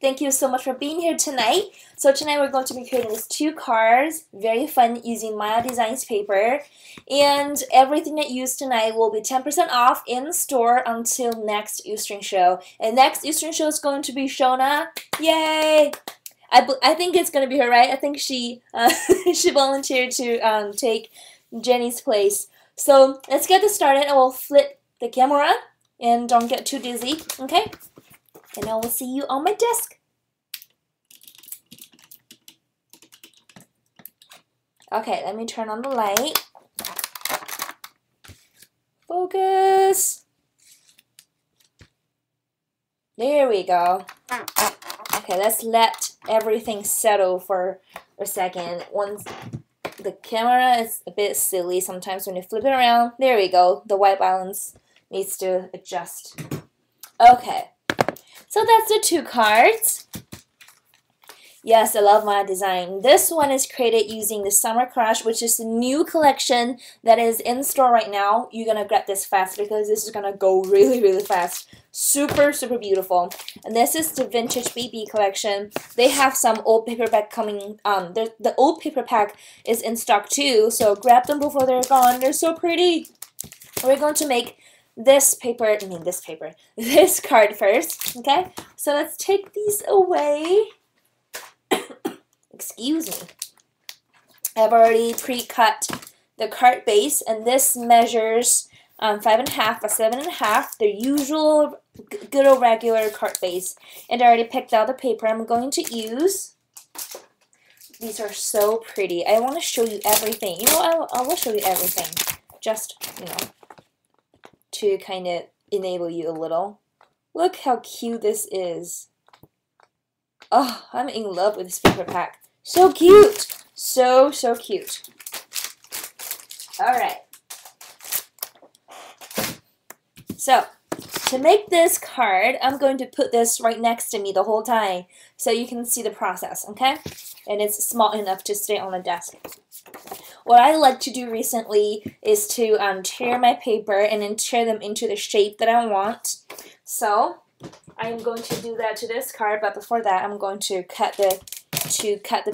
Thank you so much for being here tonight. So tonight we're going to be creating these 2 cards, very fun, using Maja Designs paper. And everything that you use tonight will be 10% off in store until next Eastern show. And next Eastern show is going to be Shona. Yay! I think it's going to be her, right? I think she she volunteered to take Jenny's place. So let's get this started. I will flip the camera and don't get too dizzy, okay? And I will see you on my desk. Okay, let me turn on the light. Focus. There we go. Okay, let's let everything settle for a second. Once the camera is a bit silly sometimes when you flip it around. There we go. The white balance needs to adjust. Okay. So that's the 2 cards. Yes, I love my design. This one is created using the Summer Crush, which is the new collection that is in store right now. You're going to grab this fast because this is going to go really, really fast. Super, super beautiful. And this is the Vintage BB collection. They have some old paperback coming. The old paperback is in stock too, so grab them before they're gone. They're so pretty. We're going to make this card first, okay? So let's take these away. Excuse me. I've already pre-cut the card base, and this measures 5.5 by 7.5, the usual good old regular card base. And I already picked out the paper I'm going to use. These are so pretty. I want to show you everything. You know, I will show you everything. Just, you know, to kind of enable you a little. Look how cute this is. Oh, I'm in love with this paper pack. So cute. So, so cute. Alright. So, to make this card, I'm going to put this right next to me the whole time so you can see the process, okay? And it's small enough to stay on the desk. What I like to do recently is to tear my paper and then tear them into the shape that I want. So I'm going to do that to this card, but before that I'm going to cut the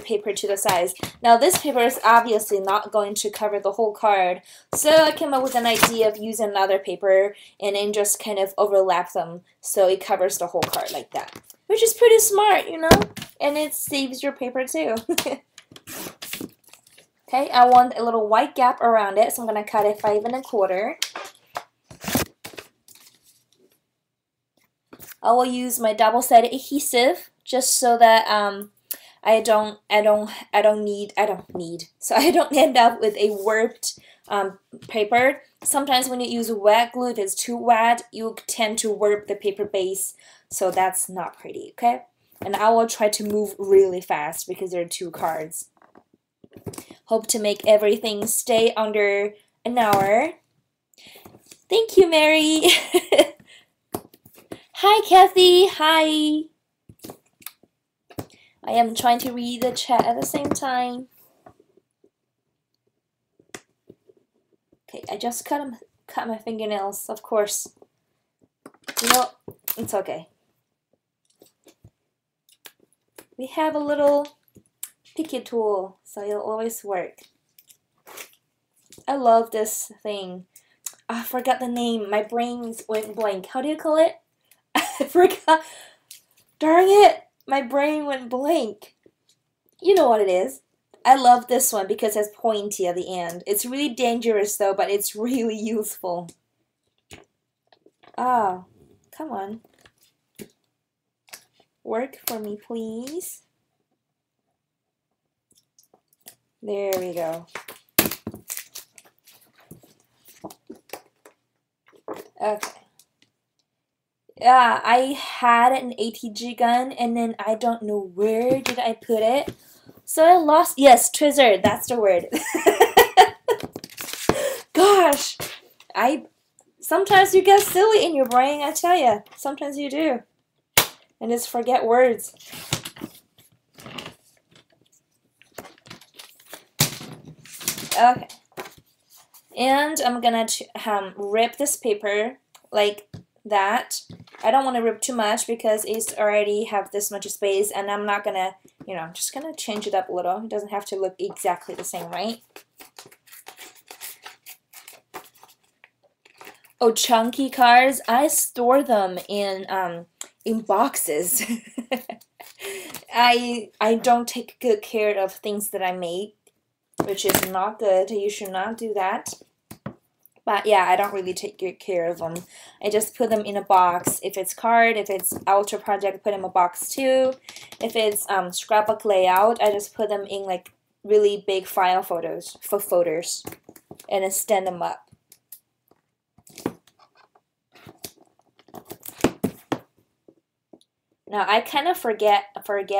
paper to the size. Now this paper is obviously not going to cover the whole card, so I came up with an idea of using another paper and then just kind of overlap them so it covers the whole card like that. Which is pretty smart, you know? And it saves your paper too. Okay, I want a little white gap around it, so I'm going to cut it 5 1/4. I will use my double-sided adhesive just so that I don't end up with a warped paper. Sometimes when you use wet glue, if it's too wet, you tend to warp the paper base, so that's not pretty, okay? And I will try to move really fast because there are 2 cards. Hope to make everything stay under an hour. Thank you, Mary. Hi, Kathy. Hi. I am trying to read the chat at the same time. Okay, I just cut my fingernails, of course. You know, it's okay. We have a little picky tool, so it'll always work. I love this thing. I forgot the name. My brain went blank. How do you call it? I forgot. Darn it! My brain went blank. You know what it is. I love this one because it's pointy at the end. It's really dangerous though, but it's really useful. Ah, come on. Work for me, please. There we go. Okay. Yeah, I had an ATG gun and then I don't know where did I put it. So I lost, yes, Twizzard, that's the word. Gosh, sometimes you get silly in your brain, I tell you. Sometimes you do. And just forget words. Okay. And I'm gonna rip this paper like that. I don't want to rip too much because it's already have this much space, and I'm not gonna, you know, I'm just gonna change it up a little. It doesn't have to look exactly the same, right? Oh, chunky cards, I store them in boxes. I don't take good care of things that I make, which is not good. You should not do that. But yeah, I don't really take good care of them. I just put them in a box. If it's card, if it's Ultra Project, put them in a box too. If it's scrapbook layout, I just put them in like really big file folders and then stand them up. Now I kind of forget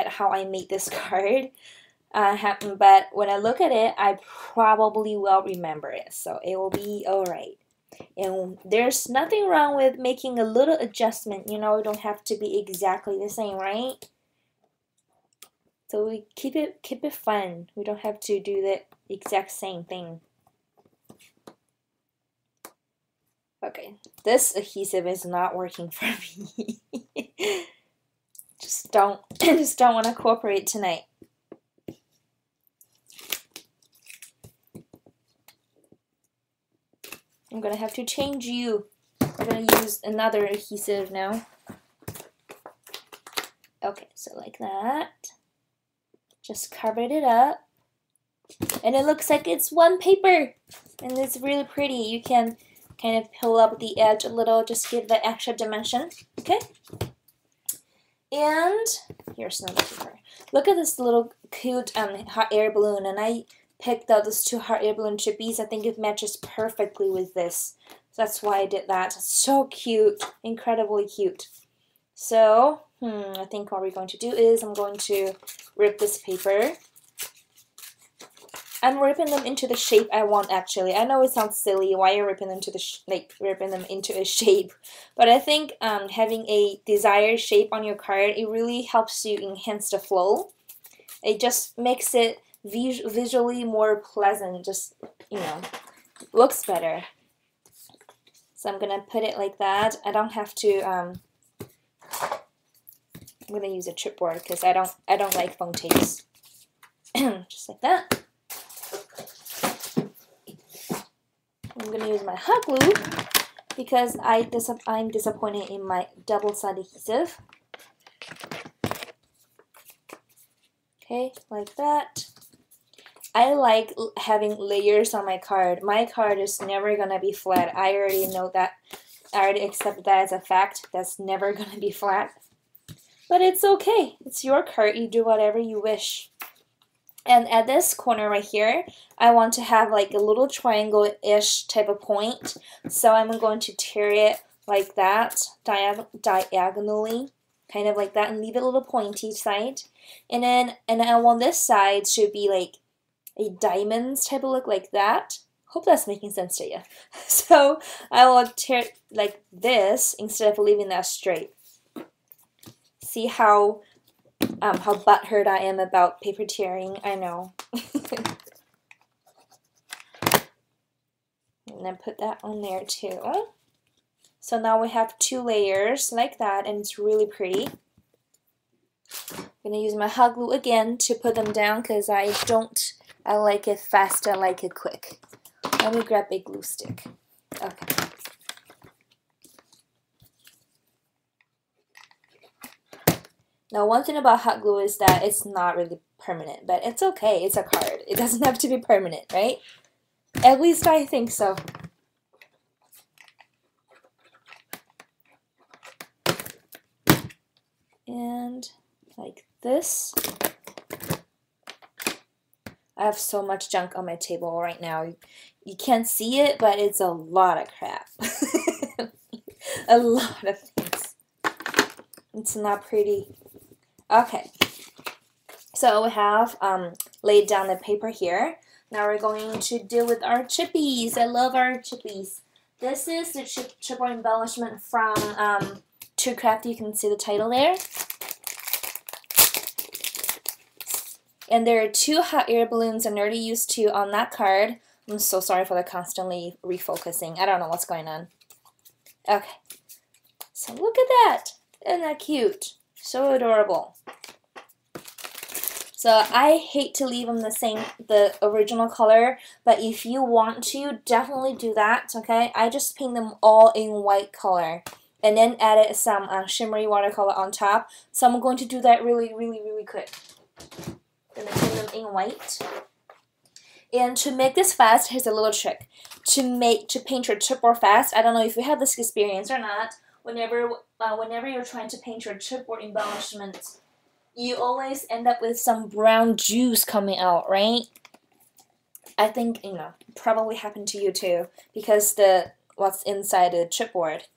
how I made this card. But when I look at it, I probably will remember it, so it will be alright. And there's nothing wrong with making a little adjustment, you know, it don't have to be exactly the same, right? So we keep it fun. We don't have to do the exact same thing. Okay, this adhesive is not working for me. just don't want to cooperate tonight. I'm gonna have to change you. We're gonna use another adhesive now. Okay, so like that. Just covered it up. And it looks like it's one paper. And it's really pretty. You can kind of peel up the edge a little, just give the extra dimension. Okay? And here's another paper. Look at this little cute hot air balloon, and I picked out those two hot air balloon chippies. I think it matches perfectly with this. So that's why I did that. So cute. Incredibly cute. So, I think what we're going to do is I'm going to rip this paper. I'm ripping them into the shape I want, actually. I know it sounds silly why you're ripping them to the ripping them into a shape, but I think having a desired shape on your card, it really helps you enhance the flow. It just makes it visually more pleasant. Just, you know, looks better. So I'm gonna put it like that. I don't have to. I'm gonna use a chipboard because I don't like foam tapes. Just like that. I'm gonna use my hot glue because I'm disappointed in my double-sided adhesive. Okay, like that. I like having layers on my card. My card is never gonna be flat. I already know that. I already accept that as a fact. That's never gonna be flat. But it's okay. It's your card. You do whatever you wish. And at this corner right here, I want to have like a little triangle-ish type of point. So I'm going to tear it like that, diagonally, kind of like that, and leave it a little pointy side. And then I want this side to be like a diamonds type of look like that. Hope that's making sense to you. So I will tear it like this instead of leaving that straight. See how butthurt I am about paper tearing, I know. And then put that on there too. So now we have two layers like that, and it's really pretty. I'm gonna use my hot glue again to put them down because I like it fast, I like it quick. Let me grab a glue stick. Okay. Now, one thing about hot glue is that it's not really permanent, but it's okay. It's a card. It doesn't have to be permanent, right? At least I think so. And like this. I have so much junk on my table right now. You can't see it, but it's a lot of crap. A lot of things. It's not pretty. Okay, so we have laid down the paper here. Now we're going to deal with our chippies. I love our chippies. This is the chipboard embellishment from Too Crafty. You can see the title there. And there are two hot air balloons I'm already used to on that card. I'm so sorry for the constantly refocusing. I don't know what's going on. Okay. So look at that. Isn't that cute? So adorable. So I hate to leave them the original color, but if you want to, definitely do that, okay? I just paint them all in white color and then added some shimmery watercolor on top. So I'm going to do that really quick. Gonna paint them in white. And to make this fast, here's a little trick. To paint your chipboard fast, I don't know if you have this experience or not, whenever you're trying to paint your chipboard embellishments, you always end up with some brown juice coming out, right? I think, probably happened to you too, because what's inside the chipboard.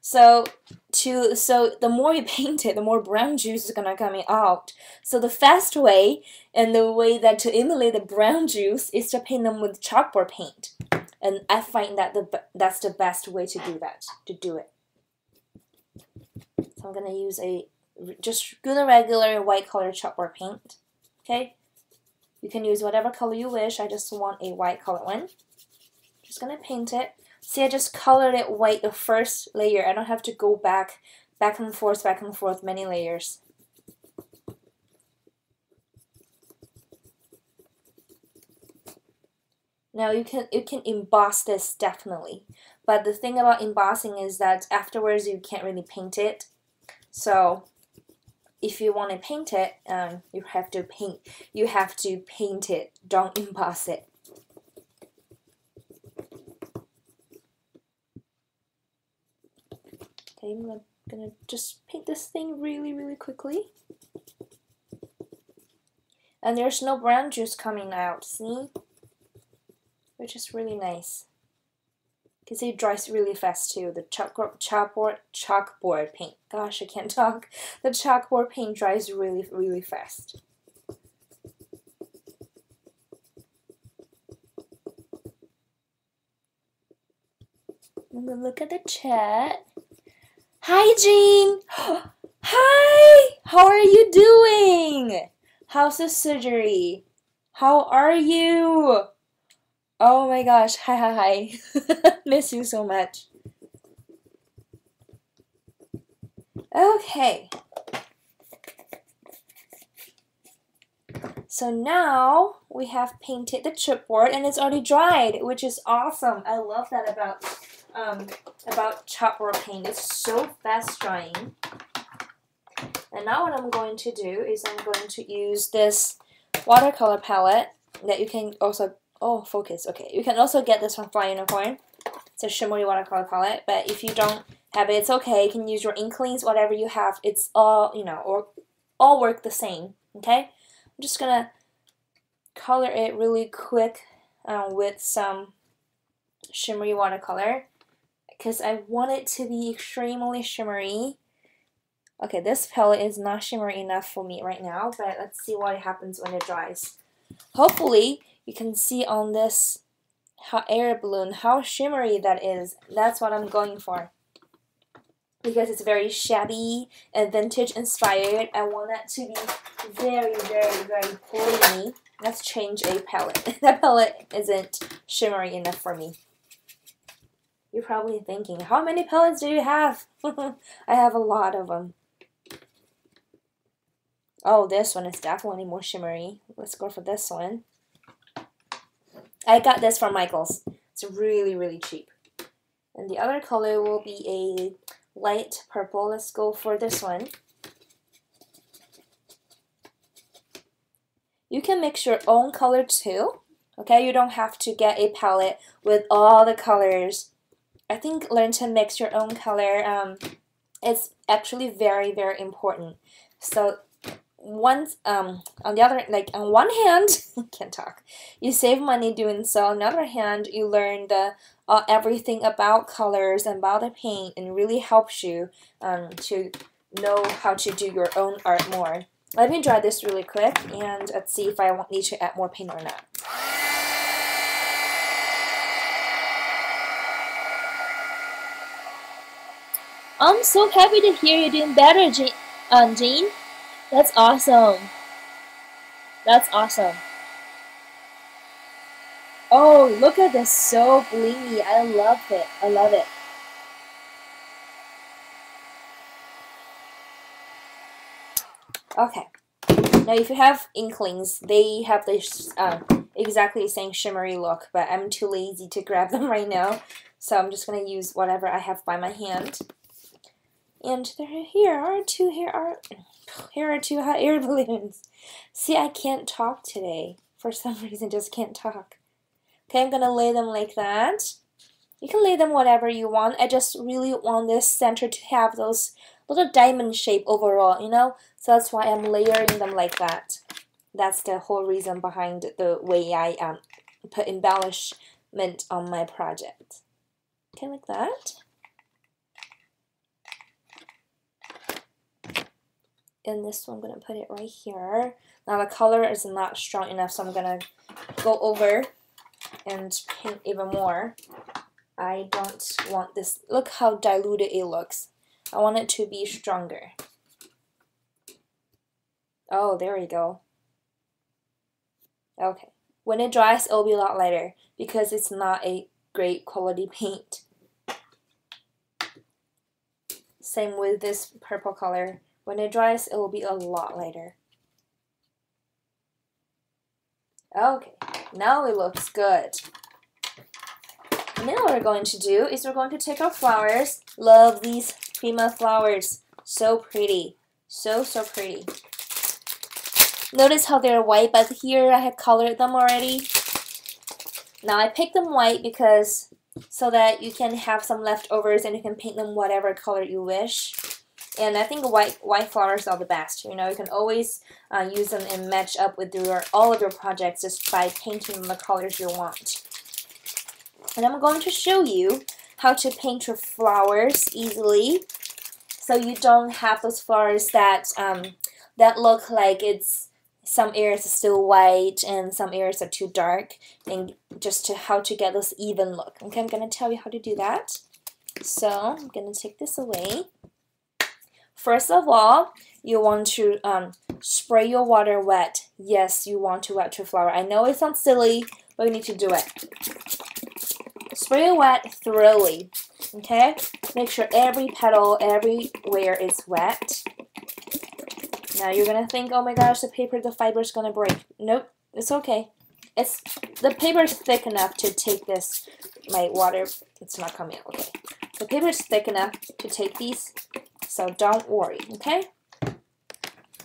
So the more you paint it, the more brown juice is gonna coming out. So the fast way and the way that to emulate the brown juice is to paint them with chalkboard paint. And I find that that's the best way to do it. So I'm gonna use just good regular white color chalkboard paint. Okay, you can use whatever color you wish. I just want a white color one. Just gonna paint it. See, I just colored it white the first layer. I don't have to go back and forth many layers. Now you can emboss this definitely, but the thing about embossing is that afterwards you can't really paint it. So if you want to paint it, you have to paint it. Don't emboss it. Okay, I'm gonna just paint this thing really quickly. And there's no brown juice coming out, see? Which is really nice. Because it dries really fast too. The chalkboard paint. Gosh, I can't talk. The chalkboard paint dries really fast. I'm gonna look at the chat. Hi, Jean! Hi! How are you doing? How's the surgery? How are you? Oh my gosh, hi. Miss you so much. Okay. So now we have painted the chipboard and it's already dried, which is awesome. I love that about chipboard paint. It's so fast drying. And now what I'm going to do is I'm going to use this watercolor palette that you can also, focus, okay. You can also get this from Fly Unicorn. It's a shimmery watercolor palette, but if you don't have it, it's okay. You can use your inklings, whatever you have. It's all, or all work the same, okay? I'm just gonna color it really quick with some shimmery watercolor because I want it to be extremely shimmery. Okay, this palette is not shimmery enough for me right now, but let's see what happens when it dries. Hopefully, you can see on this air balloon how shimmery that is. That's what I'm going for. Because it's very shabby and vintage inspired, I want that to be very blingy. Let's change a palette. That palette isn't shimmery enough for me. You're probably thinking, how many palettes do you have? I have a lot of them. Oh, this one is definitely more shimmery. Let's go for this one. I got this from Michael's. It's really cheap. And the other color will be a light purple. Let's go for this one. You can mix your own color too. Okay, you don't have to get a palette with all the colors. I think learn to mix your own color. It's actually very important. So once on the other, like on one hand, can't talk. You save money doing so. On the other hand, you learn the everything about colors and about the paint, and really helps you to know how to do your own art more. Let me dry this really quick, and let's see if I need to add more paint or not. I'm so happy to hear you're doing better, Jean. That's awesome. That's awesome. Oh, look at this, so blingy. I love it. I love it. Okay. Now if you have inklings, they have this exactly the same shimmery look, but I'm too lazy to grab them right now. So I'm just going to use whatever I have by my hand. And here are two hot air balloons. See, I can't talk today. For some reason, just can't talk. Okay, I'm going to lay them like that. You can lay them whatever you want. I just really want this center to have those little diamond shape overall, you know? So that's why I'm layering them like that. That's the whole reason behind the way I put embellishment on my project. Okay, like that. And this one, I'm going to put it right here. Now the color is not strong enough, so I'm going to go over and paint even more. I don't want this. Look how diluted it looks. I want it to be stronger. Oh, there we go. Okay. When it dries, it'll be a lot lighter because it's not a great quality paint. Same with this purple color. When it dries, it will be a lot lighter. Okay, now it looks good. And then what we're going to do is we're going to take our flowers. Love these Prima flowers. So pretty. So pretty. Notice how they're white, but here I had colored them already. Now I picked them white because so that you can have some leftovers and you can paint them whatever color you wish. And I think white flowers are the best. You know, you can always use them and match up with all of your projects just by painting the colors you want. And I'm going to show you how to paint your flowers easily, so you don't have those flowers that that look like it's some areas are still white and some areas are too dark, and just how to get this even look. Okay, I'm going to tell you how to do that. So I'm going to take this away. First of all, you want to spray your water wet. Yes, you want to wet your flower. I know it sounds silly, but you need to do it. Spray it wet thoroughly, okay? Make sure every petal, everywhere is wet. Now you're gonna think, oh my gosh, the fiber is gonna break. Nope, it's okay. The paper is thick enough to take this. My water, it's not coming out. Okay, the paper is thick enough to take these, so don't worry. Okay.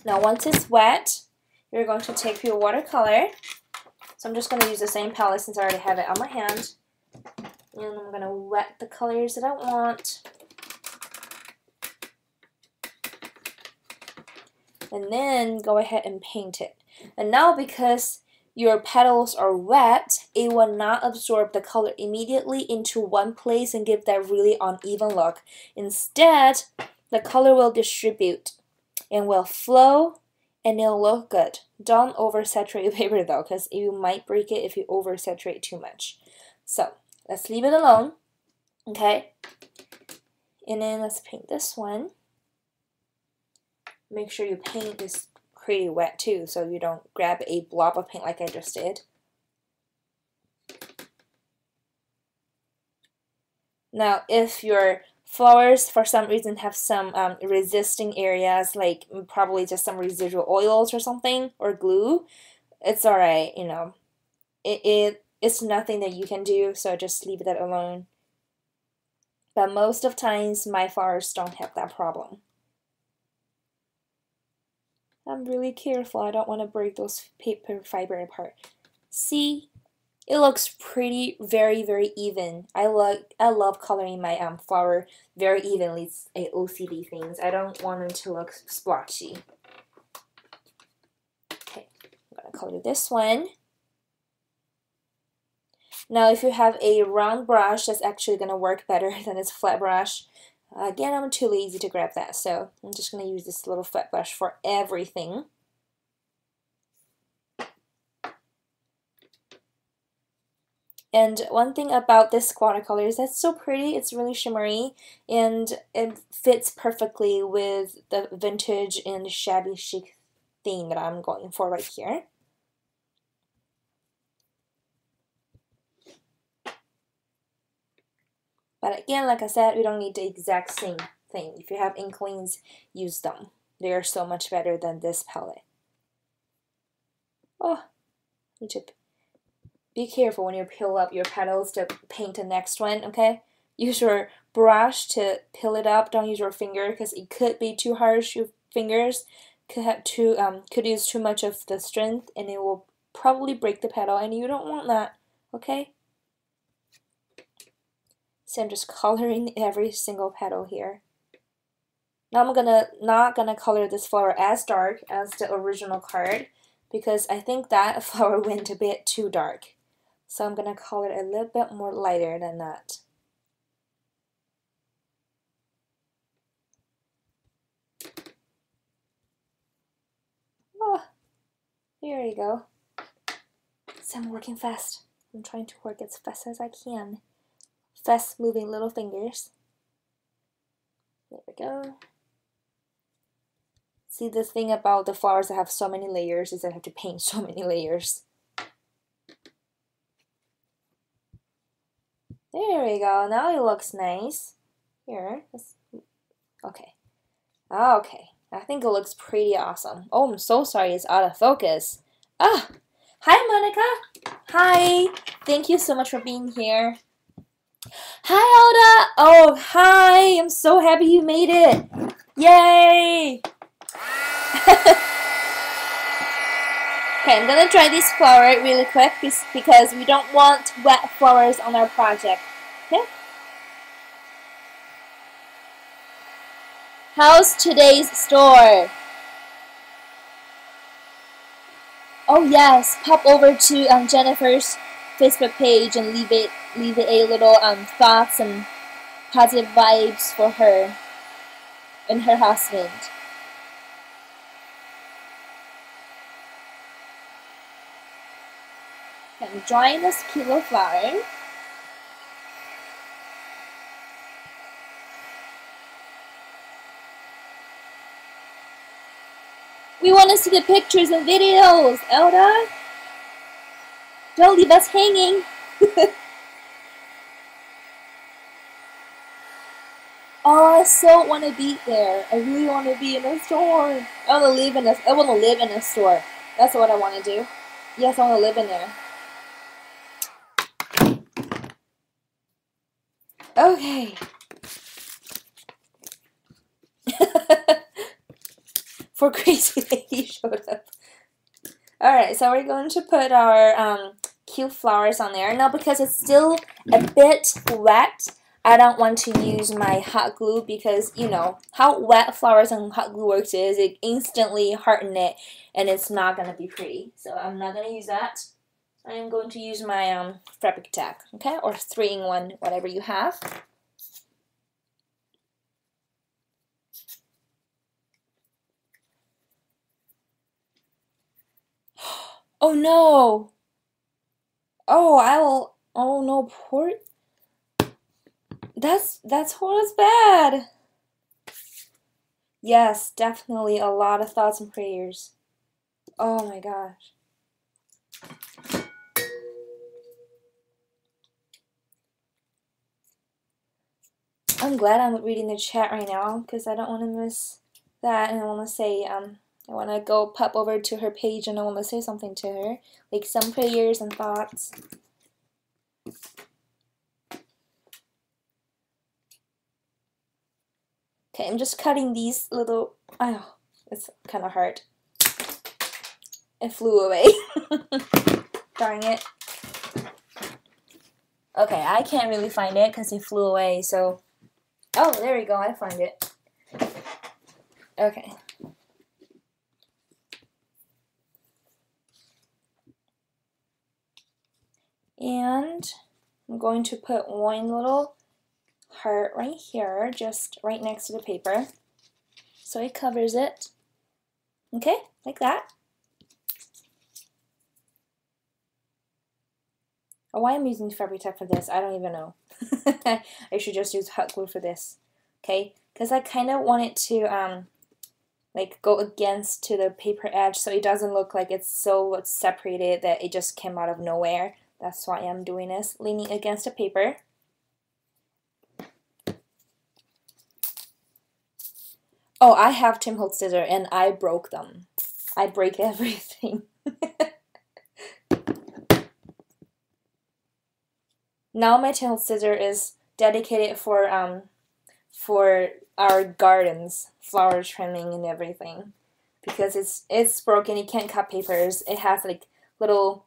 Now once it's wet, you're going to take your watercolor. So I'm just gonna use the same palette since I already have it on my hand. And I'm going to wet the colors that I want. And then go ahead and paint it. And now because your petals are wet, it will not absorb the color immediately into one place and give that really uneven look. Instead, the color will distribute and will flow and it'll look good. Don't oversaturate your paper though, because you might break it if you oversaturate too much. So let's leave it alone, okay? And then let's paint this one. Make sure your paint is pretty wet too, so you don't grab a blob of paint like I just did. Now, if your flowers for some reason have some resisting areas, like probably just some residual oils or something, or glue, it's alright, you know. It's nothing that you can do, so just leave that alone. But most of times, my flowers don't have that problem. I'm really careful. I don't want to break those paper fiber apart. See? It looks pretty, very even. I love coloring my flower very evenly. It's a OCD things. I don't want them to look splotchy. Okay, I'm gonna color this one. Now, if you have a round brush, that's actually gonna work better than this flat brush. Again, I'm too lazy to grab that, so I'm just gonna use this little flat brush for everything. And one thing about this watercolor is that's so pretty, it's really shimmery, and it fits perfectly with the vintage and shabby chic theme that I'm going for right here. But again, like I said, we don't need the exact same thing. If you have inklings, use them. They are so much better than this palette. Oh, need to be careful when you peel up your petals to paint the next one, okay? Use your brush to peel it up. Don't use your finger because it could be too harsh. Your fingers could use too much of the strength and it will probably break the petal and you don't want that, okay? So I'm just coloring every single petal here. Now I'm not gonna color this flower as dark as the original card because I think that flower went a bit too dark. So I'm gonna color it a little bit more lighter than that. Oh, here you go. So I'm working fast. I'm trying to work as fast as I can. Fast moving little fingers. There we go. See, the thing about the flowers that have so many layers is I have to paint so many layers. There we go. Now it looks nice. Here. Okay. Okay. I think it looks pretty awesome. Oh, I'm so sorry it's out of focus. Ah! Hi, Monica! Hi! Thank you so much for being here. Hi, Oda! Oh, hi! I'm so happy you made it! Yay! Okay, I'm gonna dry this flower really quick because we don't want wet flowers on our project. Okay? How's today's store? Oh yes, pop over to Jennifer's Facebook page and leave it a little thoughts and positive vibes for her and her husband. I'm drying this cute little flower. We want to see the pictures and videos, Elda. Don't leave us hanging. Oh, I so want to be there. I really want to be in a store. I want to live in a store. That's what I want to do. Yes, I want to live in there. Okay. For Crazy Lady showed up. Alright, so we're going to put our cute flowers on there. Now, because it's still a bit wet, I don't want to use my hot glue because, you know, how wet flowers and hot glue works is it instantly harden it and it's not going to be pretty. So I'm not going to use that. I am going to use my fabric tack, okay, or 3-in-1, whatever you have. Oh no! Oh no, poor. That's bad. Yes, definitely a lot of thoughts and prayers. Oh my gosh. I'm glad I'm reading the chat right now because I don't want to miss that, and I want to say I want to go pop over to her page and I want to say something to her, like some prayers and thoughts. Okay, I'm just cutting these little, oh, it's kind of hard. It flew away. Darn it. Okay, I can't really find it because it flew away, so. Oh, there we go, I find it. Okay. And I'm going to put one little heart right here, just right next to the paper, so it covers it. Okay, like that. Oh, why I'm using fabric tack for this, I don't even know. I should just use hot glue for this. Okay, because I kind of want it to like go against to the paper edge so it doesn't look like it's so separated that it just came out of nowhere. That's why I'm doing this, leaning against the paper. Oh, I have Tim Holtz scissors and I broke them. I break everything. Now my Tim Holtz scissors is dedicated for our gardens, flower trimming and everything. Because it's broken, you can't cut papers. It has like little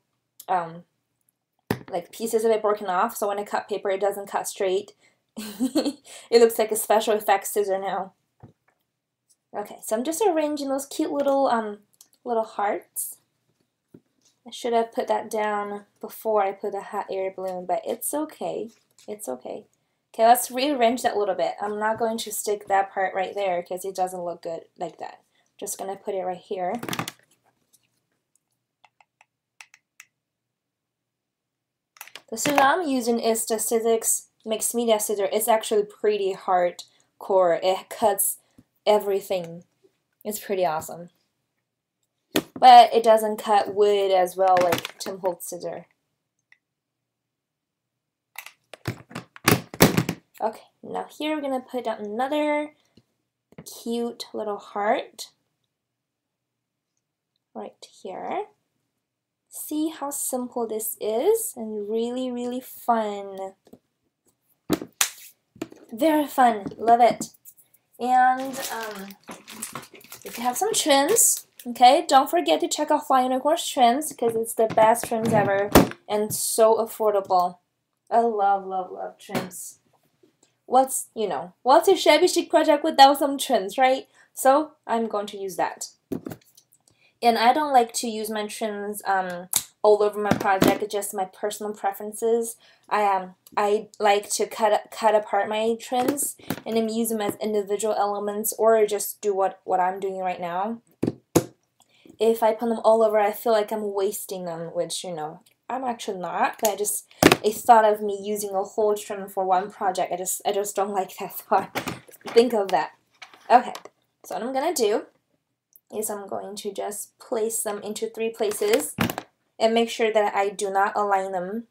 like pieces of it broken off, so when I cut paper it doesn't cut straight. It looks like a special effects scissor now. Okay, so I'm just arranging those cute little hearts. I should have put that down before I put the hot air balloon, but it's okay. It's okay. Okay, let's rearrange that a little bit. I'm not going to stick that part right there because it doesn't look good like that. Just gonna put it right here. The scissor I'm using is the Sizzix Mixed Media scissor. It's actually pretty hardcore. It cuts everything. It's pretty awesome. But it doesn't cut wood as well like Tim Holtz scissor. Okay, now here we're gonna put down another cute little heart right here. See how simple this is and really, really fun. Very fun, love it. And if you have some trims, okay, don't forget to check out Fly Unicorn's trims because it's the best trims ever and so affordable. I love, love, love trims. What's a shabby chic project without some trims, right? So I'm going to use that. And I don't like to use my trims all over my project. It's just my personal preferences. I like to cut apart my trims and then use them as individual elements, or just do what I'm doing right now. If I put them all over, I feel like I'm wasting them, which I'm actually not. But a thought of me using a whole trim for one project, I just don't like that thought. Think of that. Okay, so what I'm gonna do is I'm going to just place them into 3 places and make sure that I do not align them.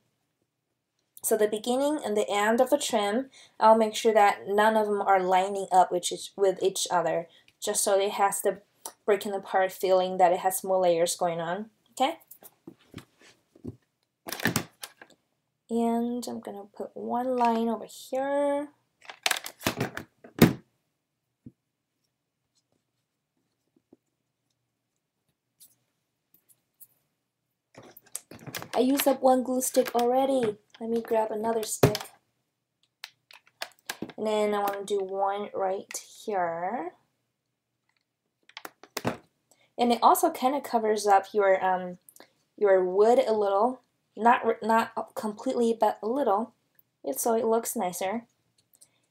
So the beginning and the end of the trim, I'll make sure that none of them are lining up with each other, just so it has the breaking apart feeling that it has more layers going on, okay? And I'm gonna put one line over here. I used up one glue stick already. Let me grab another stick. And then I want to do one right here. And it also kind of covers up your wood a little. Not completely, but a little. So it looks nicer.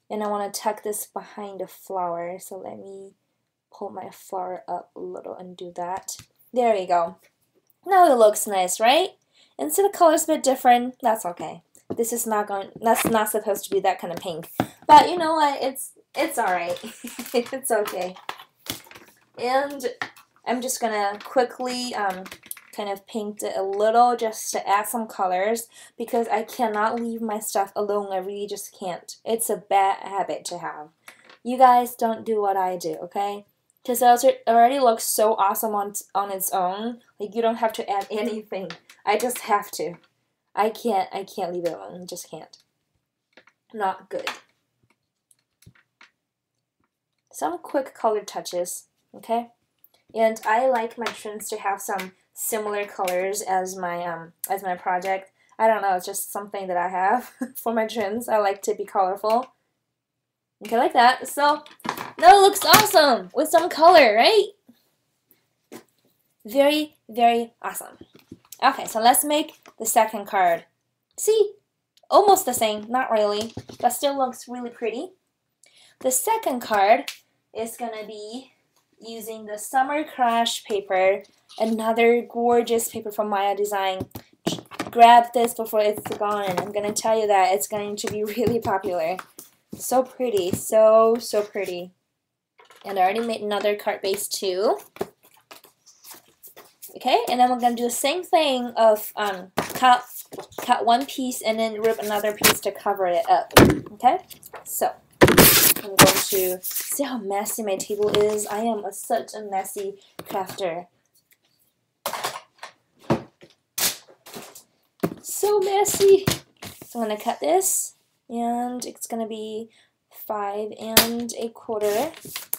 And I want to tuck this behind the flower. So let me pull my flower up a little and do that. There we go. Now it looks nice, right? And so the color's a bit different. That's okay. That's not supposed to be that kind of pink. But you know what? It's alright. It's okay. And I'm just gonna quickly kind of paint it a little just to add some colors because I cannot leave my stuff alone. I really just can't. It's a bad habit to have. You guys don't do what I do, okay? Because it already looks so awesome on its own. Like you don't have to add anything. I just have to. I can't leave it alone. I just can't. Not good. Some quick color touches, okay? And I like my trims to have some similar colors as my project. I don't know, it's just something that I have for my trims. I like to be colorful. Okay, like that. So that looks awesome with some color, right? Very, very awesome. Okay, so let's make the second card. See? Almost the same, not really, but still looks really pretty. The second card is gonna be using the Summer Crash paper, another gorgeous paper from Maja Design. Grab this before it's gone. I'm gonna tell you that it's going to be really popular. So pretty, so pretty. And I already made another card base too. Okay, and then we're gonna do the same thing of cut one piece and then rip another piece to cover it up. Okay, so I'm going to see how messy my table is. I am such a messy crafter. So messy. So I'm going to cut this, and it's going to be 5 1/4.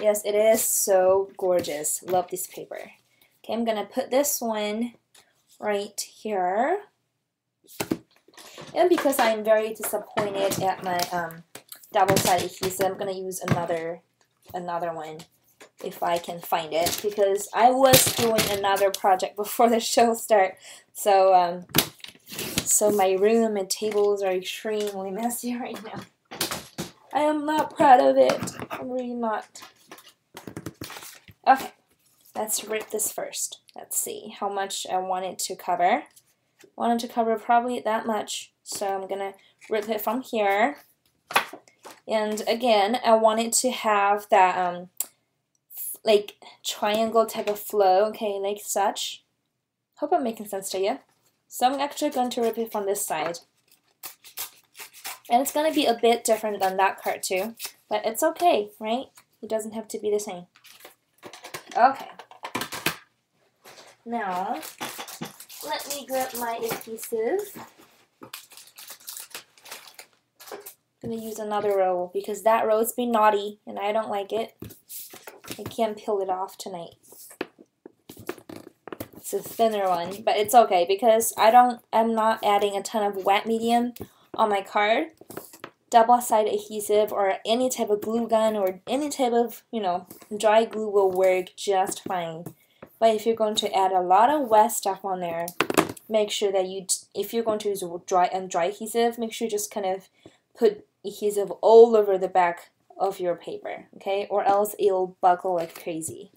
Yes, it is so gorgeous. Love this paper. Okay, I'm going to put this one right here. And because I'm very disappointed at my double-sided adhesive, I'm going to use another one if I can find it, because I was doing another project before the show start. So so my room and tables are extremely messy right now. I am not proud of it. I'm really not. Okay, let's rip this first. Let's see how much I want it to cover. I want it to cover probably that much. So I'm gonna rip it from here. And again, I want it to have that like triangle type of flow, okay, like such. Hope I'm making sense to you. So I'm actually going to rip it from this side. And it's going to be a bit different than that card too, but it's okay, right? It doesn't have to be the same. Okay. Now, let me grab my adhesive. I'm going to use another roll because that roll's been naughty and I don't like it. I can't peel it off tonight. It's a thinner one, but it's okay because I'm not adding a ton of wet medium on my card. Double-sided adhesive or any type of glue gun or any type of, dry glue will work just fine. But if you're going to add a lot of wet stuff on there, make sure that if you're going to use dry adhesive, make sure you just kind of put adhesive all over the back of your paper, okay? Or else it'll buckle like crazy.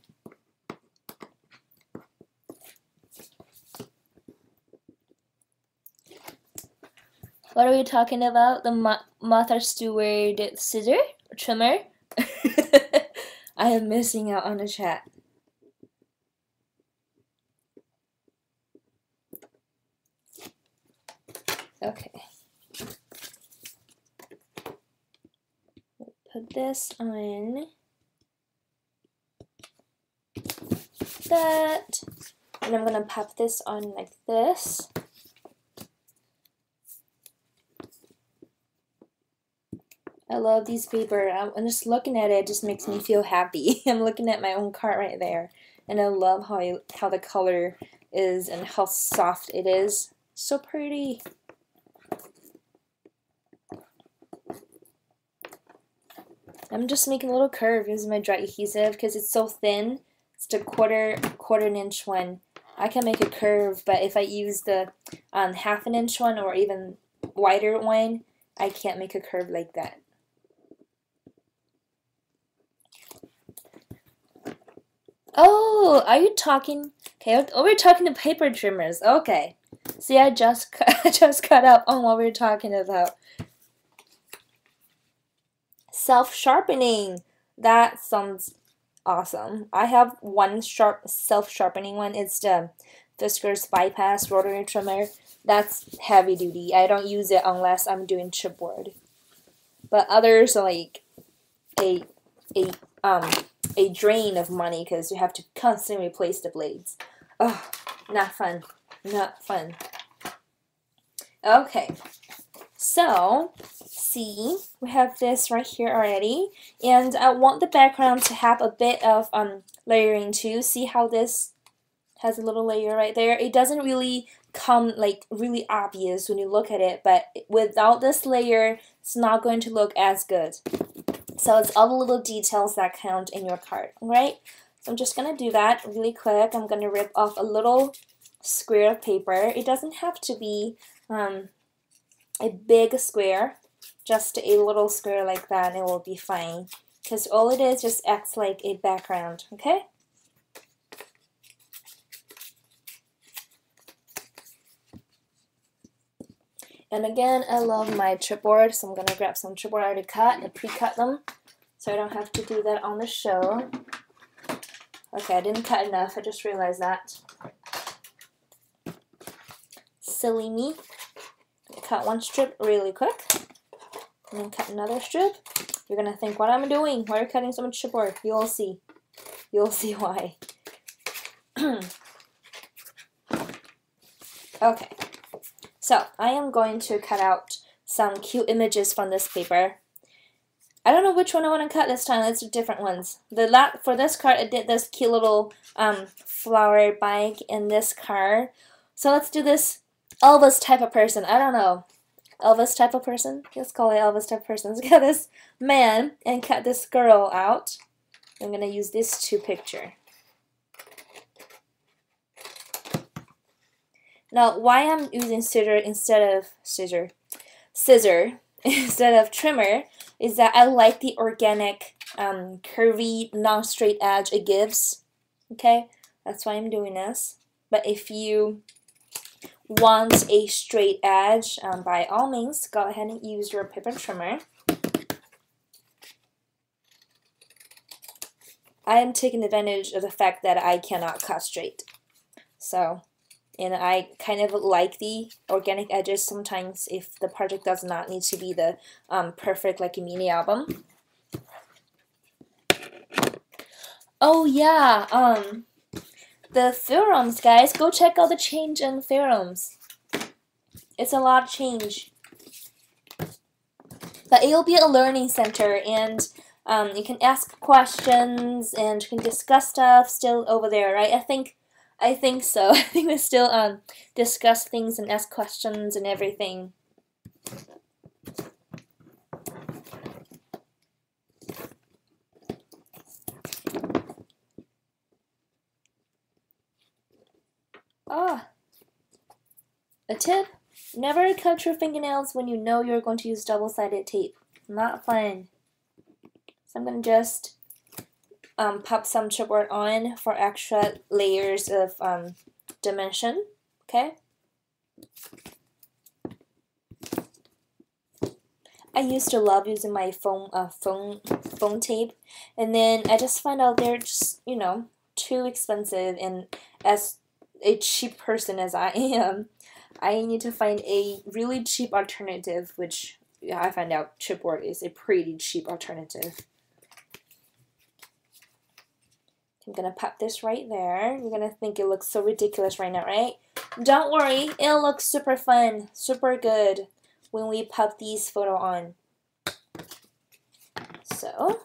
What are we talking about? The Martha Stewart scissor? Trimmer? I am missing out on the chat. Okay. Put this on that. And I'm going to pop this on like this. I love these paper. I'm just looking at it, it just makes me feel happy. I'm looking at my own card right there. And I love how the color is and how soft it is. So pretty. I'm just making a little curve using my dry adhesive because it's so thin. It's the quarter inch one. I can make a curve, but if I use the half an inch one or even wider one, I can't make a curve like that. Oh, are you talking? Okay, oh, we're talking to paper trimmers. Okay, see, I just cut up on what we're talking about. Self-sharpening. That sounds awesome. I have one self-sharpening one. It's the Fiskars Bypass Rotary Trimmer. That's heavy duty. I don't use it unless I'm doing chipboard. But others are like a drain of money because you have to constantly replace the blades. Oh, not fun. Not fun. Okay. So, see, we have this right here already, and I want the background to have a bit of layering too. See how this has a little layer right there? It doesn't really come like really obvious when you look at it, but without this layer, it's not going to look as good. So it's all the little details that count in your card, right? So I'm just going to do that really quick. I'm going to rip off a little square of paper. It doesn't have to be a big square, just a little square like that, and it will be fine. Because all it is just acts like a background, okay? And again, I love my chipboard, so I'm going to grab some chipboard I already cut and pre-cut them, so I don't have to do that on the show. Okay, I didn't cut enough, I just realized that. Silly me. Cut one strip really quick. and then cut another strip. You're gonna think, what am I doing? Why are you cutting so much chipboard? You'll see. You'll see why. Okay, so I am going to cut out some cute images from this paper. I don't know which one I want to cut this time. Let's do different ones. For this card, I did this cute little flower bike in this card. So let's do this Elvis type of person. I don't know. Elvis type of person? Let's call it Elvis type of person. Let's cut this man and cut this girl out. I'm going to use these two pictures. Now, why I'm using scissor instead of trimmer is that I like the organic, curvy, non-straight edge it gives. Okay, that's why I'm doing this. But if you want a straight edge, by all means, go ahead and use your paper trimmer. I am taking advantage of the fact that I cannot cut straight. So, and I kind of like the organic edges sometimes if the project does not need to be the perfect like a mini album. Oh yeah, the theorems, guys, go check out the change in theorems. It's a lot of change. But it will be a learning center, and you can ask questions and you can discuss stuff still over there, right? I think so. I think we still discuss things and ask questions and everything. A tip: never cut your fingernails when you know you're going to use double-sided tape. Not fun. So I'm going to just pop some chipboard on for extra layers of dimension. Okay. I used to love using my phone tape, and then I just find out they're just, you know, too expensive, and as a cheap person as I am, I need to find a really cheap alternative, which I find out chipboard is a pretty cheap alternative. I'm gonna pop this right there. You're gonna think it looks so ridiculous right now, right? Don't worry, it'll look super fun, super good when we pop these photo on. So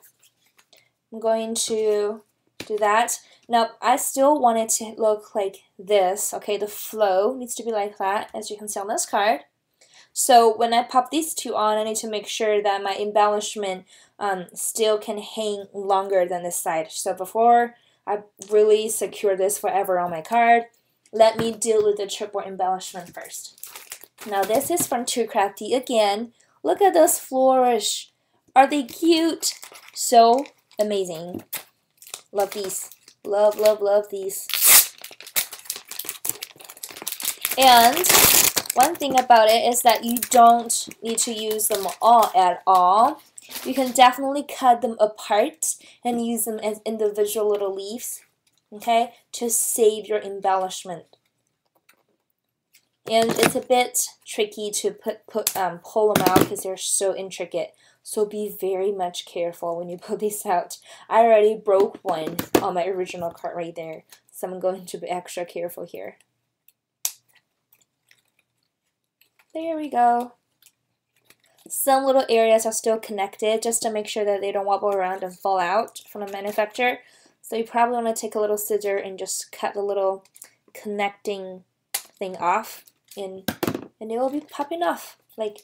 I'm going to do that. Now I still want it to look like this. Okay, the flow needs to be like that, as you can see on this card. So when I pop these two on, I need to make sure that my embellishment still can hang longer than this side. So before I really secure this forever on my card, let me deal with the chipboard embellishment first. Now this is from Too Crafty again. Look at those flourish. Are they cute? So amazing. Love these. Love, love, love these. And one thing about it is that you don't need to use them all at all. You can definitely cut them apart and use them as individual little leaves, okay, to save your embellishment. And it's a bit tricky to pull them out because they're so intricate. So be very much careful when you pull these out. I already broke one on my original card right there, so I'm going to be extra careful here. There we go. Some little areas are still connected just to make sure that they don't wobble around and fall out from the manufacturer. So you probably want to take a little scissor and just cut the little connecting thing off, and it will be popping off like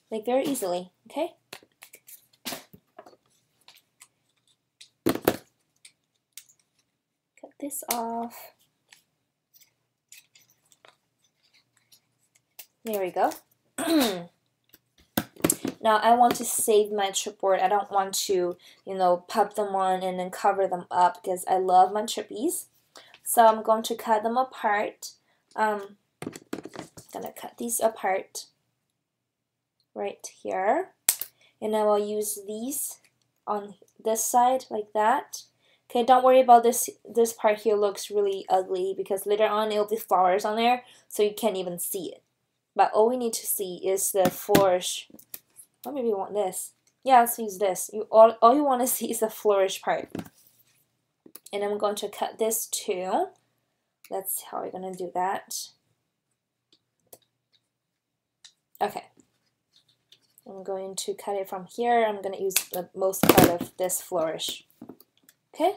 very easily, okay? Cut this off. There we go. Now I want to save my chipboard. I don't want to, you know, pop them on and then cover them up because I love my chippies. So I'm going to cut them apart. I'm gonna cut these apart right here, and I will use these on this side like that. Okay, don't worry about this part here looks really ugly because later on it'll be flowers on there, so you can't even see it. But all we need to see is the flourish. Or maybe you want this. Yeah, let's use this. All you want to see is the flourish part. And I'm going to cut this too. That's how we're going to do that. Okay. I'm going to cut it from here. I'm going to use the most part of this flourish. Okay?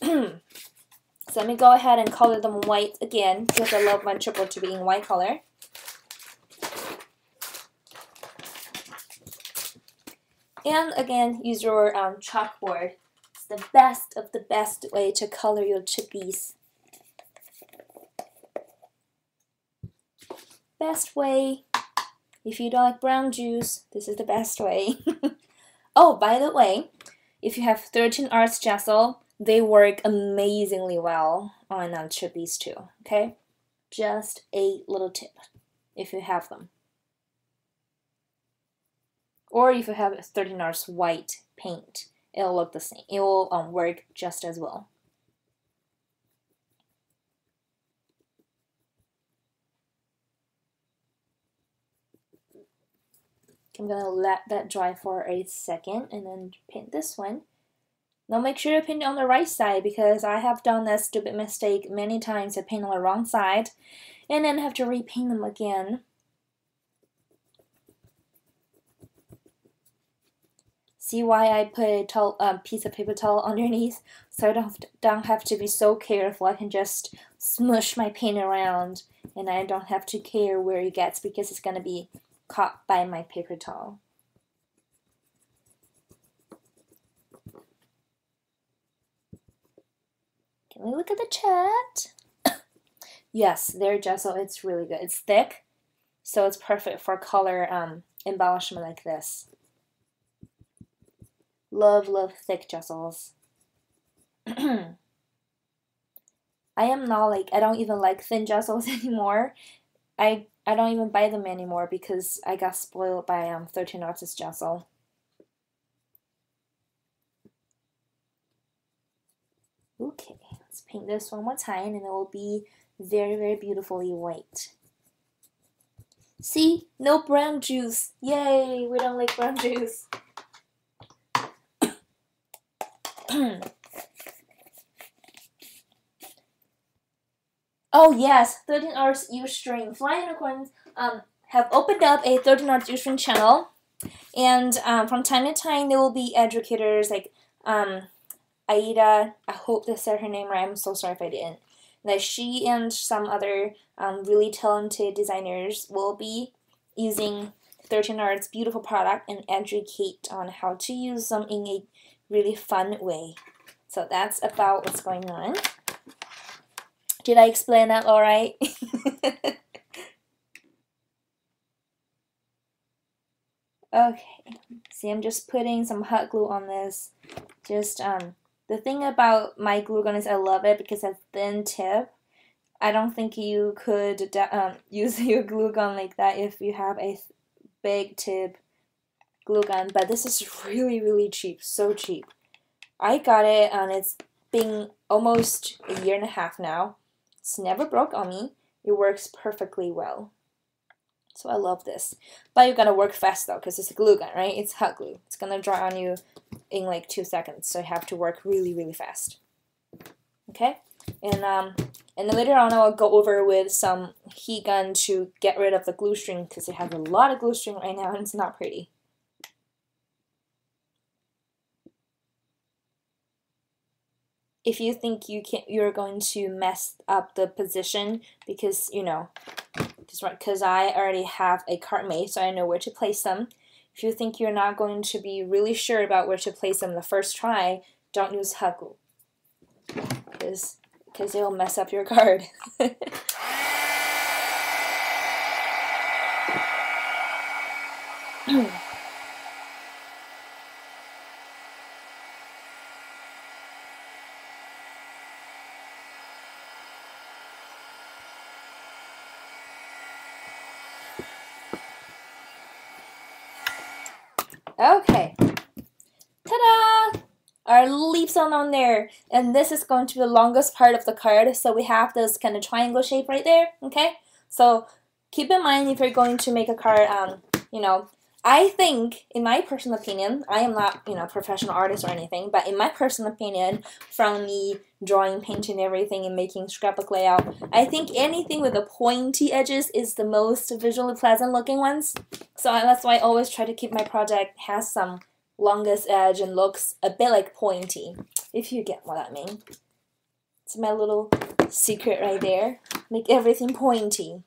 So let me go ahead and color them white again because I love my triple to be in white color. And again, use your chalkboard. It's the best of the best way to color your chippies. Best way. If you don't like brown juice, this is the best way. Oh, by the way, if you have 13 Arts gesso, they work amazingly well on chippies too, okay? Just a little tip if you have them. Or if you have 13 Arts white paint, it'll look the same. It will work just as well. I'm gonna let that dry for a second and then paint this one. Now make sure to paint it on the right side because I have done that stupid mistake many times. I paint on the wrong side and then have to repaint them again. See why I put a piece of paper towel underneath so I don't have to be so careful. I can just smush my paint around and I don't have to care where it gets because it's gonna be caught by my paper towel. Can we look at the chat? Yes, their gesso, it's really good. It's thick, so it's perfect for color embellishment like this. Love, love thick gessos. I am not like, I don't even like thin gessos anymore. I don't even buy them anymore because I got spoiled by 13 Arts gesso. Okay, let's paint this one more time and it will be very, very beautifully white. See? No brown juice. Yay! We don't like brown juice. Oh yes, 13 Arts Ustream. Flying Unicorns have opened up a 13 Arts Ustream channel, and from time to time there will be educators like Aida. I hope I said her name right. I'm so sorry if I didn't. That she and some other really talented designers will be using 13 Arts beautiful product and educate on how to use them in a really fun way. So that's about what's going on. Did I explain that all right? Okay, see, I'm just putting some hot glue on this. Just the thing about my glue gun is I love it because it's a thin tip. I don't think you could use your glue gun like that if you have a big tip glue gun, but this is really, really cheap, so cheap. I got it and it's been almost a year and a half now. It's never broke on me. It works perfectly well. So I love this. But you gotta work fast though, because it's a glue gun, right? It's hot glue. It's gonna dry on you in like 2 seconds. So you have to work really, really fast. Okay? And then later on I will go over with some heat gun to get rid of the glue string because it has a lot of glue string right now and it's not pretty. If you think you're going to mess up the position because, you know, because I already have a cart made, so I know where to place them. If you think you're not going to be really sure about where to place them the first try, don't use hot glue, because it'll mess up your card. Okay, ta-da! Our leaves are on there, and this is going to be the longest part of the card, so we have this kind of triangle shape right there, okay? So keep in mind if you're going to make a card, you know, I think, in my personal opinion, I am not, you know, a professional artist or anything, but in my personal opinion, from me drawing, painting everything, and making scrapbook layout, I think anything with the pointy edges is the most visually pleasant looking ones. So that's why I always try to keep my project has some longest edge and looks a bit like pointy, if you get what I mean. It's my little secret right there. Make everything pointy.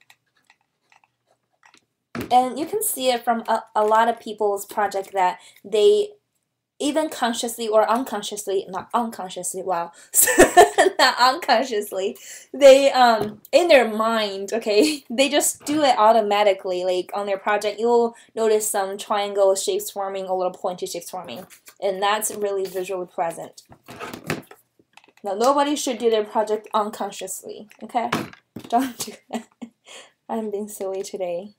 And you can see it from a lot of people's project that they, even consciously or unconsciously, not unconsciously, wow, not unconsciously, they, in their mind, okay, they just do it automatically. Like on their project, you'll notice some triangle shapes forming, a little pointy shapes forming, and that's really visually pleasant. Now, nobody should do their project unconsciously, okay? Don't do that. I'm being silly today.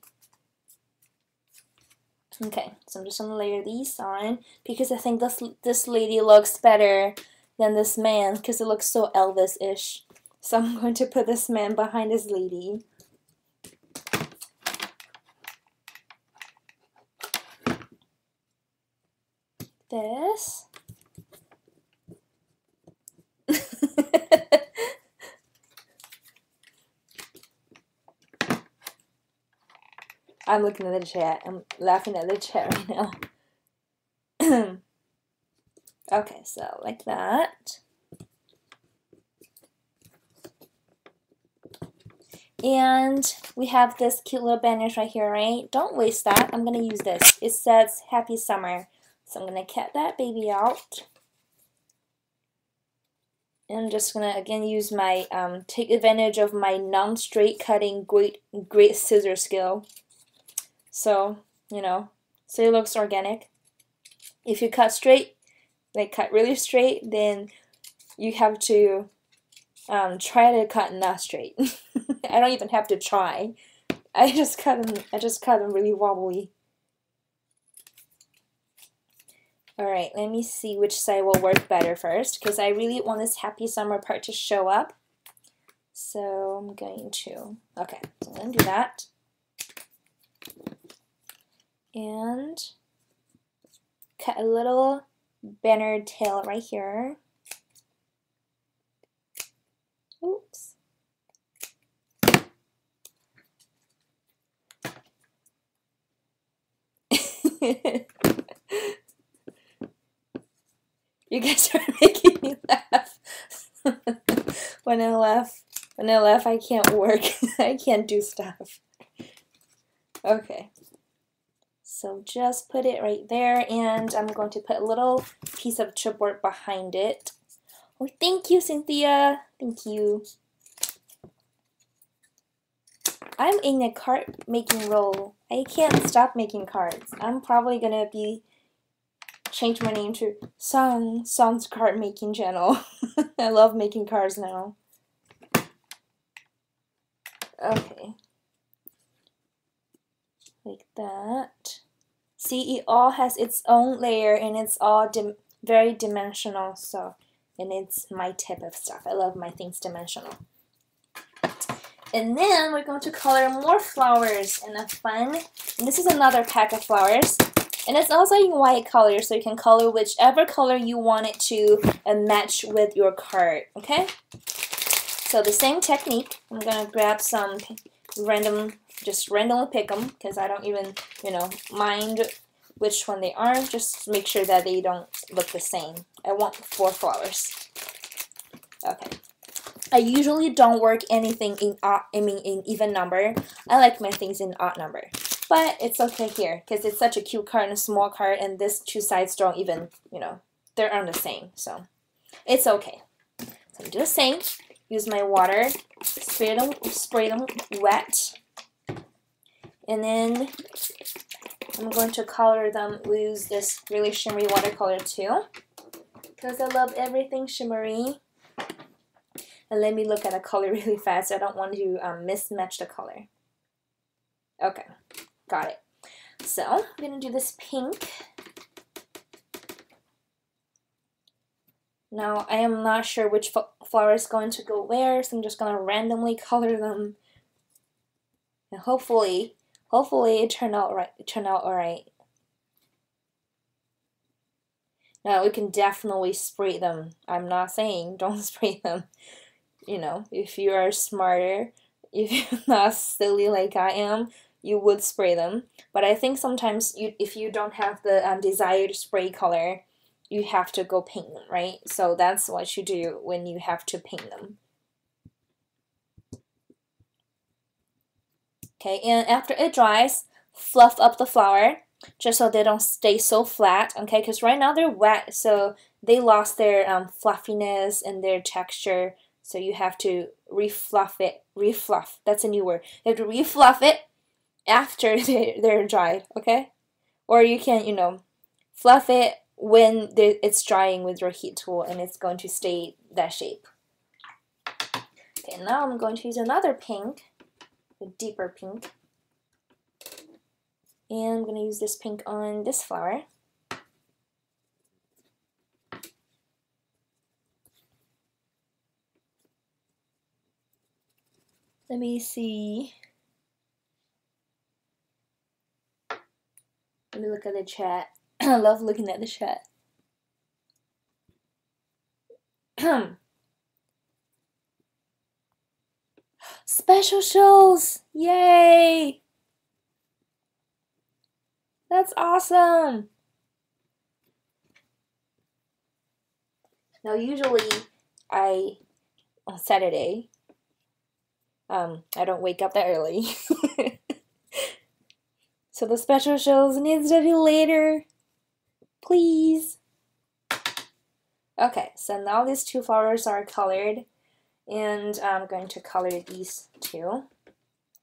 Okay, so I'm just gonna layer these on because I think this lady looks better than this man because it looks so Elvis-ish. So I'm going to put this man behind this lady. This. I'm looking at the chat. I'm laughing at the chat right now. Okay, so like that. And we have this cute little banners right here, right? Don't waste that. I'm going to use this. It says Happy Summer. So I'm going to cut that baby out. And I'm just going to, again, use my, take advantage of my non-straight cutting great scissor skill. So, you know, so it looks organic. If you cut straight, like cut really straight, then you have to try to cut not straight. I don't even have to try. I just cut them really wobbly. Alright, let me see which side will work better first, because I really want this Happy Summer part to show up. So I'm going to, okay, so I'm going to do that. And cut a little banner tail right here. Oops. You guys are making me laugh. When I laugh, I can't work. I can't do stuff. Okay. So just put it right there, and I'm going to put a little piece of chipboard behind it. Oh, thank you, Cynthia. Thank you. I'm in a card making role. I can't stop making cards. I'm probably gonna change my name to Song's card making channel. I love making cards now. Okay. Like that. See, it all has its own layer and it's all very dimensional, so, and it's my type of stuff. I love my things dimensional. And then we're going to color more flowers in a fun, and this is another pack of flowers. And it's also in white color, so you can color whichever color you want it to match with your card, okay? So the same technique, I'm going to grab some just randomly pick them, because I don't even, you know, mind which one they are. Just make sure that they don't look the same. I want 4 flowers. Okay. I usually don't work anything in in even number. I like my things in odd number. But it's okay here, because it's such a cute card and a small card, and these 2 sides don't even, you know, they're on the same. So it's okay. So do the same. Use my water, spray them wet. And then I'm going to color them. We use this really shimmery watercolor too, because I love everything shimmery. And let me look at the color really fast. I don't want to mismatch the color. Okay, got it. So I'm going to do this pink. Now I am not sure which flower is going to go where, so I'm just going to randomly color them. And hopefully it turned out right. Now we can definitely spray them. I'm not saying don't spray them. You know, if you are smarter, if you're not silly like I am, you would spray them. But I think sometimes if you don't have the desired spray color, you have to go paint them, right? So that's what you do when you have to paint them. Okay, and after it dries, fluff up the flower just so they don't stay so flat, okay? Because right now they're wet, so they lost their fluffiness and their texture. So you have to refluff it. Refluff, that's a new word. You have to refluff it after they're dried, okay? Or you can, you know, fluff it when it's drying with your heat tool and it's going to stay that shape. Okay, now I'm going to use another pink, a deeper pink. And I'm going to use this pink on this flower. Let me see. Let me look at the chat. I love looking at the chat. Special shows! Yay! That's awesome! Now usually on Saturday, I don't wake up that early. So the special shows needs to be later. Please. Okay, so now these two flowers are colored, and I'm going to color these two.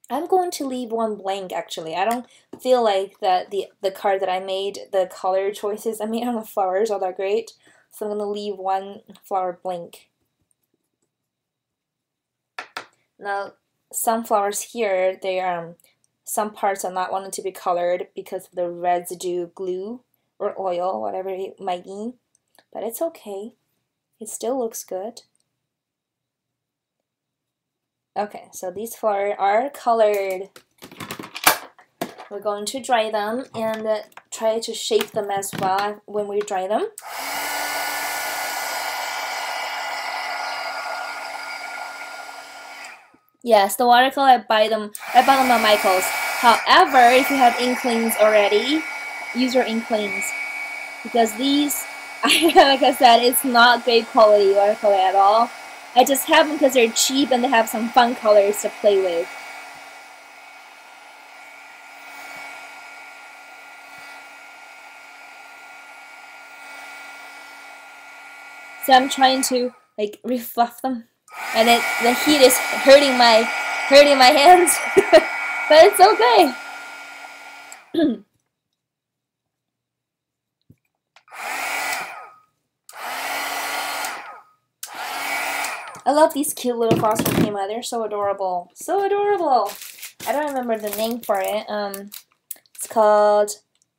I'm going to leave one blank actually. I don't feel like that the card that I made, the color choices I made on the flowers are that great. So I'm going to leave one flower blank. Now, some flowers here, they some parts are not wanted to be colored because of the residue glue or oil, whatever it might be. But it's okay. It still looks good. Okay, so these flowers are colored. We're going to dry them and try to shape them as well when we dry them. Yes, the watercolor I buy them at Michael's. However, if you have inklings already, use your inklings because these, like I said, it's not great quality watercolor at all. I just have them because they're cheap and they have some fun colors to play with. So I'm trying to like refluff them, and the heat is hurting my hands, but it's okay. I love these cute little flowers from Pima. They're so adorable. So adorable. I don't remember the name for it. It's called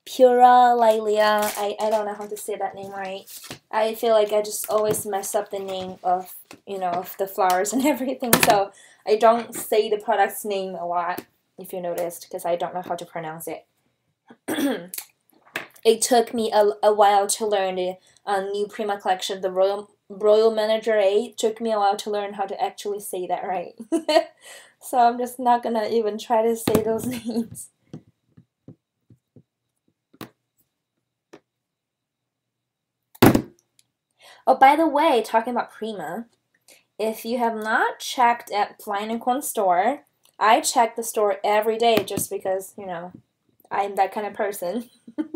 Pura Lilia. I don't know how to say that name right. I feel like I just always mess up the name of, you know, of the flowers and everything. So I don't say the product's name a lot, if you noticed, because I don't know how to pronounce it. It took me a while to learn the new Prima collection, the Royal Manager 8. Took me a while to learn how to actually say that right. So I'm just not gonna even try to say those names. Oh, by the way, talking about Prima, if you have not checked at Flying Unicorn store, I check the store every day just because, you know, I'm that kind of person.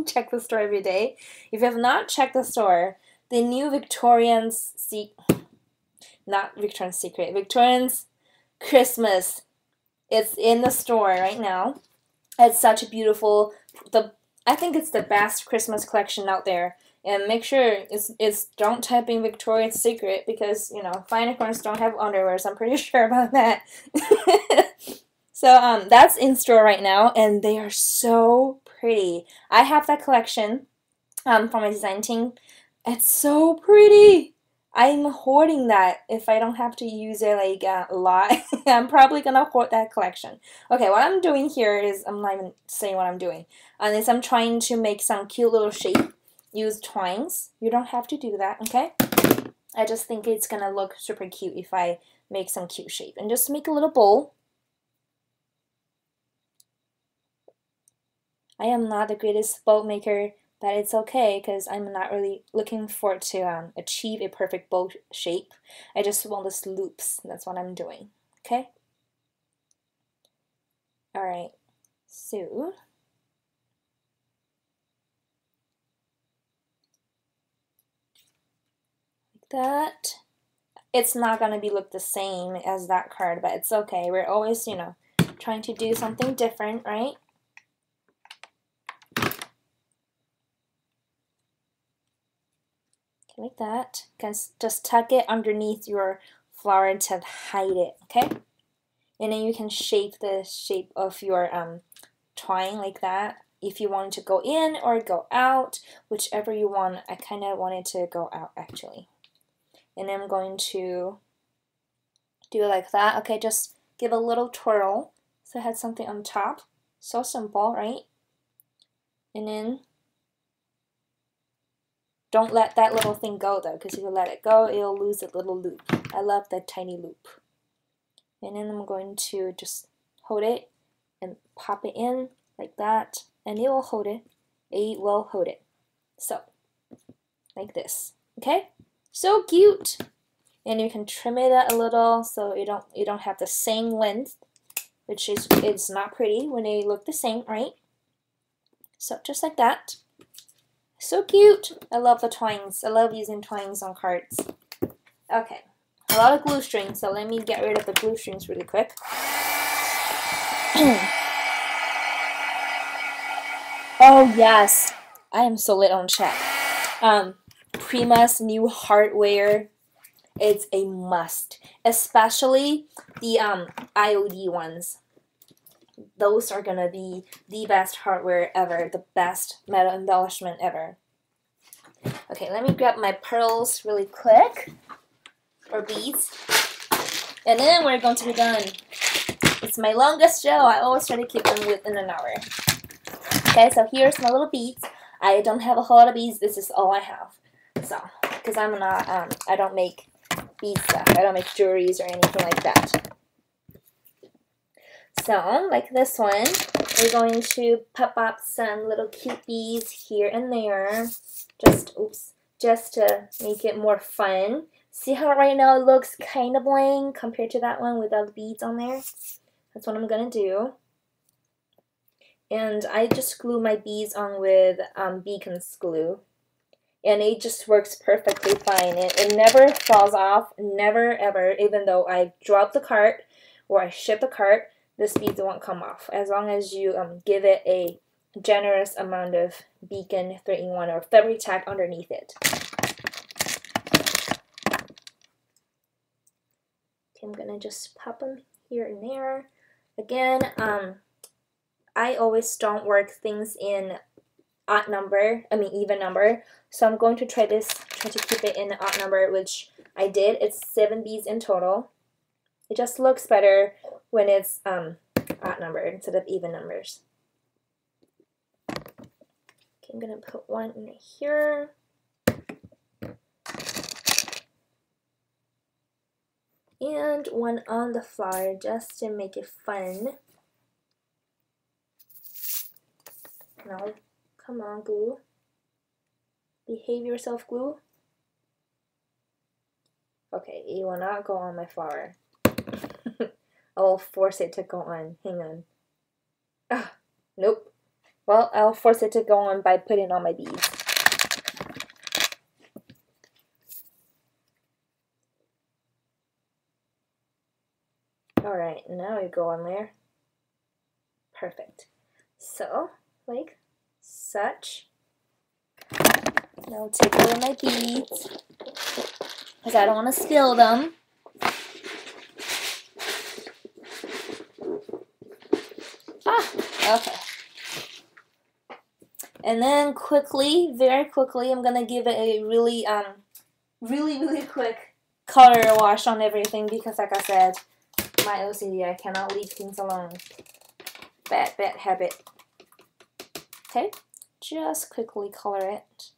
Check the store every day. If you have not checked the store, the new Victorian's Christmas, it's in the store right now. It's such a beautiful, I think it's the best Christmas collection out there. And make sure don't type in Victoria's Secret because, you know, Flying Unicorns don't have underwear, so I'm pretty sure about that. So that's in store right now, and they are so pretty. I have that collection for my design team. It's so pretty. I'm hoarding that if I don't have to use it like a lot. I'm probably gonna hoard that collection. Okay, what I'm doing here is, I'm not even saying what I'm doing. And is I'm trying to make some cute little shape use twines. You don't have to do that, okay? I just think it's gonna look super cute if I make some cute shape. And just make a little bowl. I am not the greatest bowl maker, but it's okay because I'm not really looking forward to achieve a perfect bowl shape. I just want these loops. That's what I'm doing, okay? Alright, so like that. It's not gonna look the same as that card, but it's okay. We're always, you know, trying to do something different, right? Like that. Just tuck it underneath your flower to hide it, okay? And then you can shape the shape of your twine like that. If you want it to go in or go out, whichever you want. I kind of want it to go out actually. And then I'm going to do it like that. Okay, just give a little twirl so it has something on top. So simple, right? And then don't let that little thing go though, because if you let it go, it'll lose a little loop. I love that tiny loop. And then I'm going to just hold it and pop it in like that, and it will hold it. It will hold it. So, like this. Okay? So cute! And you can trim it a little so you don't have the same length, which is it's not pretty when they look the same, right? So just like that. So cute! I love the twines. I love using twines on cards. Okay, a lot of glue strings, so let me get rid of the glue strings really quick. Oh yes, I am so lit on chat. Prima's new hardware, it's a must, especially the IOD ones. Those are gonna be the best hardware ever, the best metal embellishment ever. Okay, let me grab my pearls really quick, or beads, and then we're going to be done. It's my longest show. I always try to keep them within an hour. Okay, so here's my little beads. I don't have a whole lot of beads. This is all I have. So, because I'm not, I don't make bead stuff. I don't make jewelries or anything like that. So, like this one, we're going to pop up some little cute beads here and there. Just to make it more fun. See how right now it looks kind of blank compared to that one without beads on there? That's what I'm gonna do. And I just glue my beads on with Beacon's glue. And it just works perfectly fine. It never falls off, never ever, even though I drop the cart or I ship the cart, this beads won't come off. As long as you give it a generous amount of Beacon 3-in-1 or fabric tag underneath it. Okay, I'm gonna just pop them here and there. Again, I always don't work things in even number. So I'm going to try to keep it in odd number, which I did. It's 7 beads in total. It just looks better when it's odd number instead of even numbers. Okay, I'm gonna put one in here. And one on the flower just to make it fun. No, come on, glue. Behave yourself, glue. Okay, it will not go on my flower. I will force it to go on. Hang on. Ah, nope. Well, I'll force it to go on by putting on my beads. Alright, now you go on there. Perfect. So, like such. Now I'll take away my beads because I don't want to spill them. Okay. And then quickly, very quickly, I'm gonna give it a really quick color wash on everything because, like I said, my OCD, I cannot leave things alone. Bad habit. Okay, just quickly color it.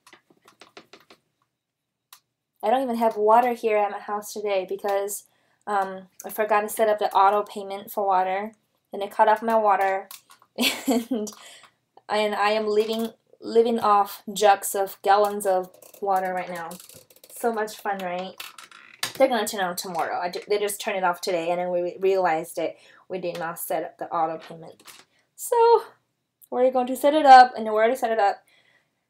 I don't even have water here at my house today because I forgot to set up the auto payment for water, and it cut off my water, and I am living off jugs of gallons of water right now. So much fun, right? They're gonna turn on tomorrow. They just turned it off today, and then we realized that we did not set up the auto payment. So we're going to set it up, and we already set it up,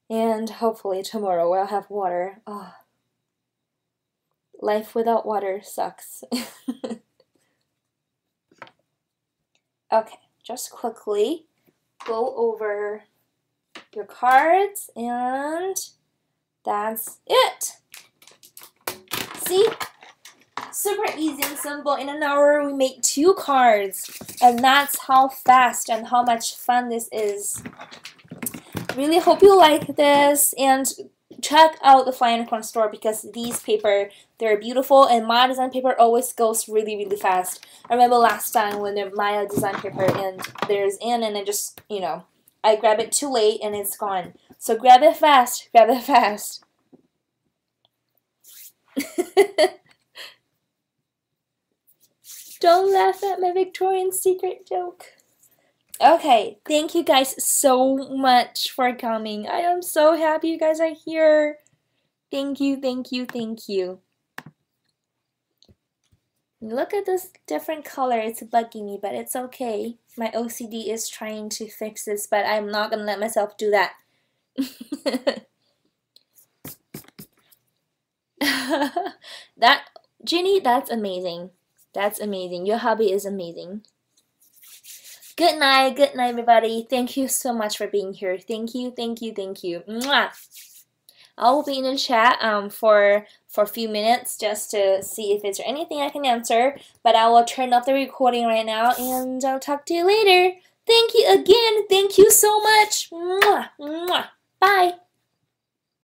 and hopefully tomorrow we'll have water. Oh, life without water sucks. Okay, just quickly go over your cards, and that's it. See? Super easy and simple. In an hour, we make 2 cards, and that's how fast and how much fun this is. Really hope you like this, and check out the Fly Unicorn store because these paper, they're beautiful, and Maja design paper always goes really, really fast. I remember last time when the Maja design paper and there's in, and I just, you know, I grab it too late and it's gone. So grab it fast, grab it fast. Don't laugh at my Victoria's Secret joke. Okay, thank you guys so much for coming. I am so happy you guys are here. Thank you, thank you, thank you. Look at this different color. It's bugging me, but it's okay. My OCD is trying to fix this, but I'm not gonna let myself do that. Ginny, that's amazing. That's amazing. Your hobby is amazing. Good night, everybody. Thank you so much for being here. Thank you, thank you, thank you. Mwah! I will be in the chat for a few minutes just to see if there's anything I can answer. But I will turn off the recording right now, and I'll talk to you later. Thank you again. Thank you so much. Mwah, mwah. Bye.